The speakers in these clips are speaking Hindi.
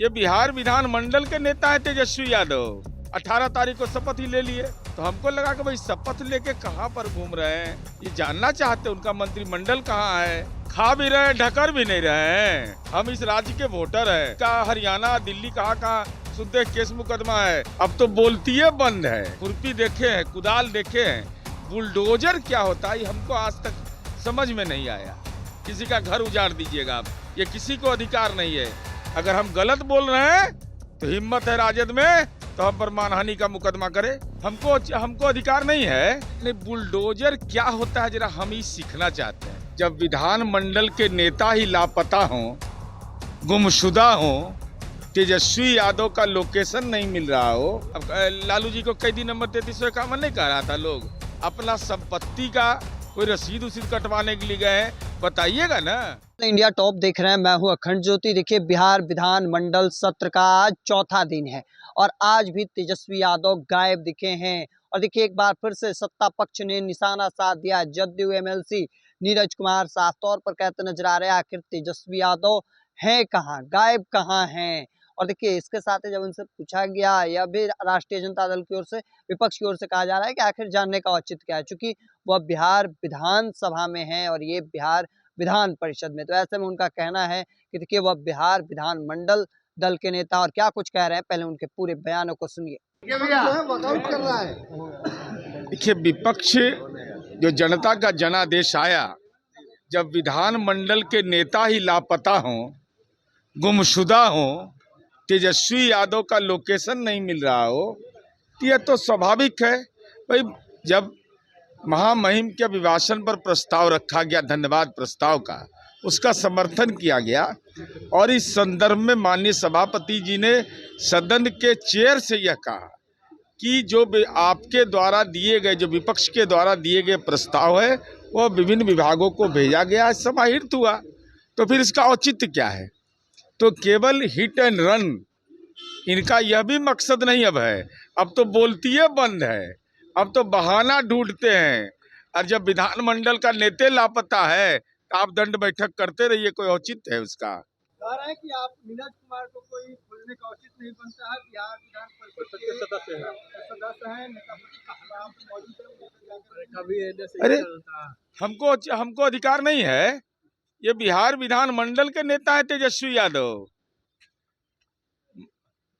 ये बिहार विधानमंडल के नेता है तेजस्वी यादव। 18 तारीख को शपथ ही ले लिए, तो हमको लगा कि भाई शपथ लेके कहाँ पर घूम रहे हैं, ये जानना चाहते हैं उनका मंत्रिमंडल कहाँ है। खा भी रहे, ढकर भी नहीं रहे हैं। हम इस राज्य के वोटर हैं। का हरियाणा, दिल्ली कहाँ सुनते केस मुकदमा है। अब तो बोलती है बंद है। खुरपी देखे हैं, कुदाल देखे हैं, बुलडोजर क्या होता है हमको आज तक समझ में नहीं आया। किसी का घर उजाड़ दीजिएगा आप, ये किसी को अधिकार नहीं है। अगर हम गलत बोल रहे हैं तो हिम्मत है राजद में तो हम पर मानहानि का मुकदमा करे। हमको अधिकार नहीं है। नहीं, बुलडोजर क्या होता है जरा हम ही सीखना चाहते हैं। जब विधानमंडल के नेता ही लापता हों, गुमशुदा हों, तेजस्वी यादव का लोकेशन नहीं मिल रहा हो। अब लालू जी को कैदी नंबर 3351 नहीं कह रहा था लोग, अपना संपत्ति का कोई रसीद उसीद कटवाने के लिए गए, बताइएगा ना। इंडिया टॉप देख रहे हैं, मैं हूं अखंड ज्योति। देखिए, बिहार विधानमंडल सत्र का आज चौथा दिन है और आज भी तेजस्वी यादव गायब दिखे हैं। और देखिए, एक बार फिर से सत्ता पक्ष ने निशाना साध दिया। जदयू एमएलसी नीरज कुमार साफ तौर पर कहते नजर आ रहे हैं, आखिर तेजस्वी यादव हैं कहाँ, गायब कहाँ हैं। और देखिए, इसके साथ ही जब उनसे पूछा गया, या भी राष्ट्रीय जनता दल की ओर से, विपक्ष की ओर से कहा जा रहा है कि आखिर जानने का औचित्य क्या है, चूंकि वह बिहार विधानसभा में है और ये बिहार विधान परिषद में। तो ऐसे में उनका कहना है कि देखिए, वह बिहार विधानमंडल दल के नेता और क्या कुछ कह रहे हैं, पहले उनके पूरे बयानों को सुनिए। देखिए, विपक्ष जो जनता का जनादेश आया, जब विधानमंडल के नेता ही लापता हों, गुमशुदा हों, तेजस्वी यादव का लोकेशन नहीं मिल रहा हो, तो यह तो स्वाभाविक है। भाई, जब महामहिम के अभिभाषण पर प्रस्ताव रखा गया, धन्यवाद प्रस्ताव का, उसका समर्थन किया गया और इस संदर्भ में माननीय सभापति जी ने सदन के चेयर से यह कहा कि जो आपके द्वारा दिए गए, जो विपक्ष के द्वारा दिए गए प्रस्ताव है, वह विभिन्न विभागों को भेजा गया है, समाहित हुआ। तो फिर इसका औचित्य क्या है? तो केवल हिट एंड रन इनका यह भी मकसद नहीं अब है। अब तो बोलती है बंद है, अब तो बहाना ढूंढते हैं। और जब विधानमंडल का नेता लापता है तो आप दंड बैठक करते रहिए, कोई औचित्य है उसका? कह रहे हैं कि आप नीरज कुमार को कोई बोलने का औचित नहीं बनता है। बिहार विधान परिषद के सदस्य हैं, नेता मौजूद है। अरे, हमको अधिकार नहीं है। ये बिहार विधानमंडल के नेता है तेजस्वी यादव।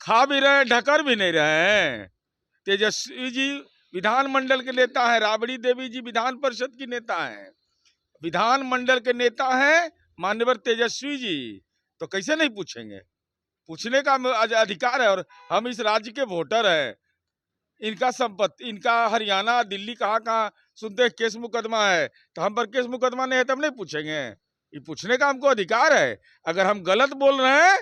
खा भी रहे, ढकर भी नहीं रहे हैं। तेजस्वी जी विधानमंडल के नेता हैं। राबड़ी देवी जी विधान परिषद की नेता हैं, विधानमंडल के नेता हैं माननीय तेजस्वी जी। तो कैसे नहीं पूछेंगे? पूछने का अधिकार है। और हम इस राज्य के वोटर हैं। इनका संपत्ति, इनका हरियाणा, दिल्ली कहाँ सुनते केस मुकदमा है, तो हम पर केस मुकदमा नहीं है तो हम नहीं पूछेंगे? ये पूछने का हमको अधिकार है। अगर हम गलत बोल रहे हैं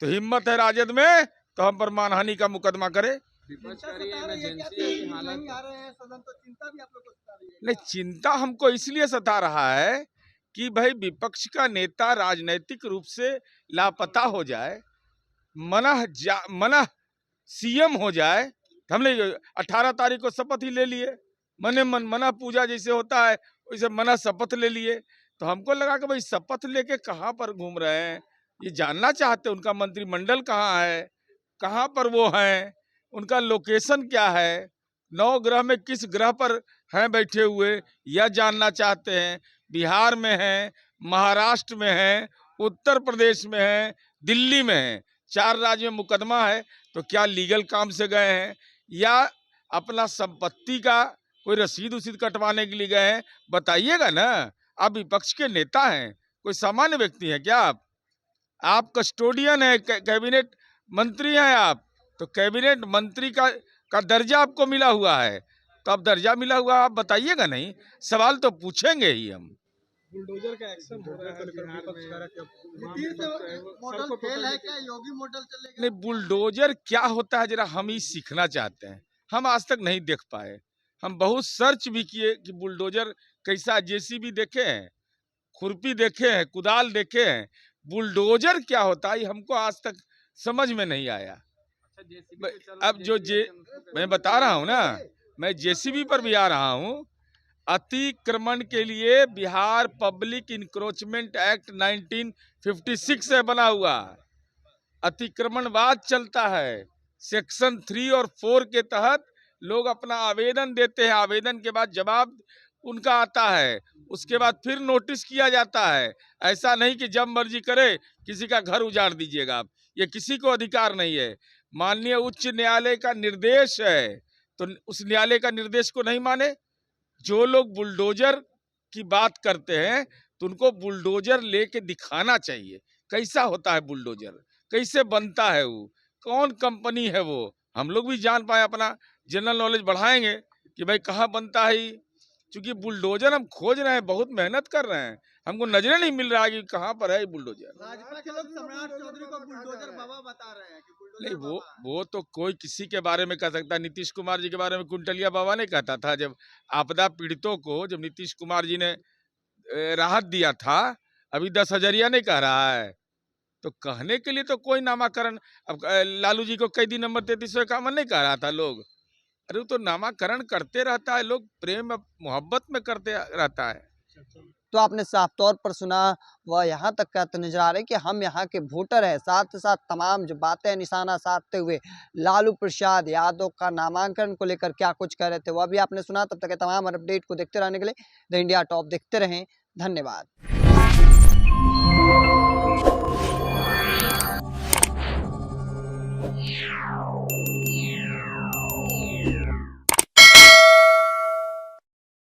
तो हिम्मत है राजद में तो हम पर मानहानि का मुकदमा करे। नहीं, चिंता हमको इसलिए सता रहा है कि भाई विपक्ष का नेता राजनीतिक रूप से लापता हो जाए, मना सीएम हो जाए। हमने 18 तारीख को शपथ ही ले लिए, मना पूजा जैसे होता है वैसे मना शपथ ले लिए। तो हमको लगा कि भाई शपथ लेके कहाँ पर घूम रहे हैं, ये जानना चाहते हैं उनका मंत्रिमंडल कहाँ है, कहाँ पर वो हैं, उनका लोकेशन क्या है, 9 ग्रह में किस ग्रह पर हैं बैठे हुए, यह जानना चाहते हैं। बिहार में हैं, महाराष्ट्र में हैं, उत्तर प्रदेश में हैं, दिल्ली में हैं, 4 राज्यों में मुकदमा है। तो क्या लीगल काम से गए हैं या अपना संपत्ति का कोई रसीद उसीद कटवाने के लिए गए हैं, बताइएगा ना। आप विपक्ष के नेता हैं, कोई सामान्य व्यक्ति है क्या? आप कस्टोडियन है, कैबिनेट मंत्री हैं आप। तो कैबिनेट मंत्री का दर्जा आपको मिला हुआ है, तो अब दर्जा मिला हुआ आप बताइएगा नहीं? सवाल तो पूछेंगे ही हम। बुलडोजर का एक्शन हो रहा है, मॉडल फेल है क्या? योगी मॉडल चलेगा? नहीं, बुलडोजर क्या होता है जरा हम ही सीखना चाहते हैं। हम आज तक नहीं देख पाए। हम बहुत सर्च भी किए कि बुलडोजर कैसा, जेसीबी देखे हैं, खुरपी देखे हैं, कुदाल देखे हैं, बुलडोजर क्या होता है हमको आज तक समझ में नहीं आया। अब मैं बता रहा हूँ ना, मैं जेसीबी पर भी आ रहा हूँ। अतिक्रमण के लिए बिहार पब्लिक इंक्रोचमेंट एक्ट 1956 से बना हुआ। अतिक्रमणवाद चलता है। सेक्शन 3 और 4 के तहत लोग अपना आवेदन देते हैं, आवेदन के बाद जवाब उनका आता है, उसके बाद फिर नोटिस किया जाता है। ऐसा नहीं कि जब मर्जी करे किसी का घर उजाड़ दीजिएगा आप, ये किसी को अधिकार नहीं है। माननीय उच्च न्यायालय का निर्देश है, तो उस न्यायालय का निर्देश को नहीं माने। जो लोग बुलडोजर की बात करते हैं तो उनको बुलडोजर लेके दिखाना चाहिए, कैसा होता है बुलडोजर, कैसे बनता है वो, कौन कंपनी है वो, हम लोग भी जान पाए, अपना जनरल नॉलेज बढ़ाएंगे कि भाई कहाँ बनता है ये। क्योंकि बुलडोजर हम खोज रहे हैं, बहुत मेहनत कर रहे हैं, हमको नजरे नहीं मिल रहा है कि कहाँ पर है ये बुलडोजर। भाजपा के लोग सम्राट चौधरी को बुलडोजर बाबा बता रहे हैं कि बुलडोजर नहीं, बाबा है। वो तो कोई किसी के बारे में कह सकता है। नीतीश कुमार जी के बारे में कुंटलिया बाबा ने कहता था, जब आपदा पीड़ितों को, जब नीतीश कुमार जी ने राहत दिया था, अभी 10,000 नहीं कह रहा है, तो कहने के लिए तो कोई नामाकरण, अब लालू जी को कैदी नंबर 3351 नहीं कह रहा था लोग, अरे वो तो नामाकरण करते रहता है, लोग प्रेम मोहब्बत में करते रहता है। तो आपने साफ तौर पर सुना, वह यहाँ तक कहते नजर आ रहे कि हम यहाँ के वोटर हैं। साथ ही साथ तमाम जो बातें निशाना साधते हुए लालू प्रसाद यादव का नामांकन को लेकर क्या कुछ कह रहे थे वह भी आपने सुना। तब तक के तमाम अपडेट को देखते रहने के लिए द इंडिया टॉप देखते रहें। धन्यवाद।